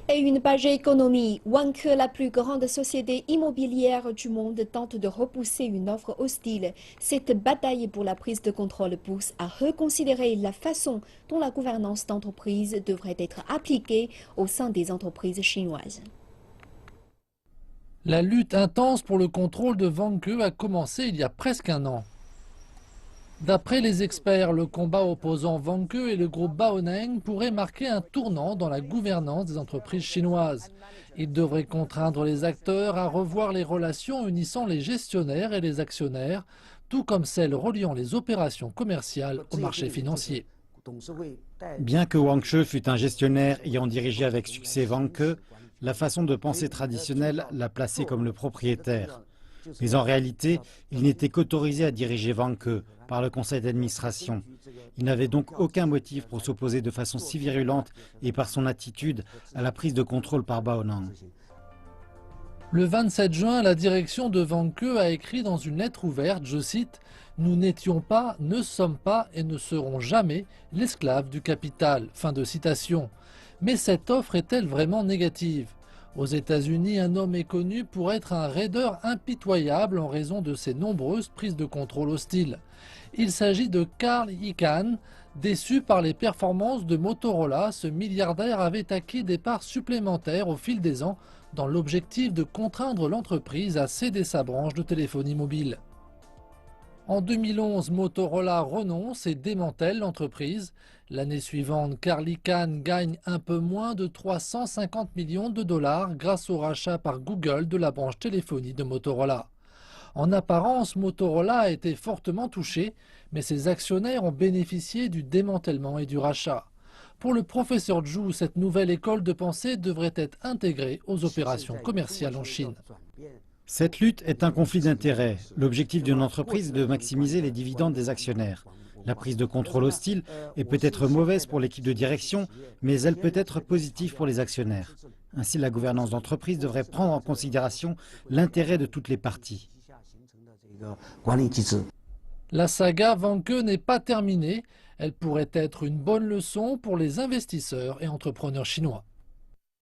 Et une page économie. Wanke, la plus grande société immobilière du monde, tente de repousser une offre hostile. Cette bataille pour la prise de contrôle pousse à reconsidérer la façon dont la gouvernance d'entreprise devrait être appliquée au sein des entreprises chinoises. La lutte intense pour le contrôle de Vanke a commencé il y a presque un an. D'après les experts, le combat opposant Vanke et le groupe Baoneng pourrait marquer un tournant dans la gouvernance des entreprises chinoises. Il devrait contraindre les acteurs à revoir les relations unissant les gestionnaires et les actionnaires, tout comme celles reliant les opérations commerciales au marché financier. Bien que Wang She fût un gestionnaire ayant dirigé avec succès Vanke, la façon de penser traditionnelle l'a placé comme le propriétaire. Mais en réalité, il n'était qu'autorisé à diriger Vanke par le conseil d'administration. Il n'avait donc aucun motif pour s'opposer de façon si virulente et par son attitude à la prise de contrôle par Baoneng. Le 27 juin, la direction de Vanke a écrit dans une lettre ouverte, je cite, « Nous n'étions pas, ne sommes pas et ne serons jamais l'esclave du capital ». Fin de citation. Mais cette offre est-elle vraiment négative? Aux États-Unis, un homme est connu pour être un raideur impitoyable en raison de ses nombreuses prises de contrôle hostiles. Il s'agit de Carl Icahn. Déçu par les performances de Motorola, ce milliardaire avait acquis des parts supplémentaires au fil des ans dans l'objectif de contraindre l'entreprise à céder sa branche de téléphonie mobile. En 2011, Motorola renonce et démantèle l'entreprise. L'année suivante, Carl Icahn gagne un peu moins de 350 millions de dollars grâce au rachat par Google de la branche téléphonie de Motorola. En apparence, Motorola a été fortement touché, mais ses actionnaires ont bénéficié du démantèlement et du rachat. Pour le professeur Zhu, cette nouvelle école de pensée devrait être intégrée aux opérations commerciales en Chine. Cette lutte est un conflit d'intérêts. L'objectif d'une entreprise est de maximiser les dividendes des actionnaires. La prise de contrôle hostile est peut-être mauvaise pour l'équipe de direction, mais elle peut être positive pour les actionnaires. Ainsi, la gouvernance d'entreprise devrait prendre en considération l'intérêt de toutes les parties. La saga Vanke n'est pas terminée. Elle pourrait être une bonne leçon pour les investisseurs et entrepreneurs chinois.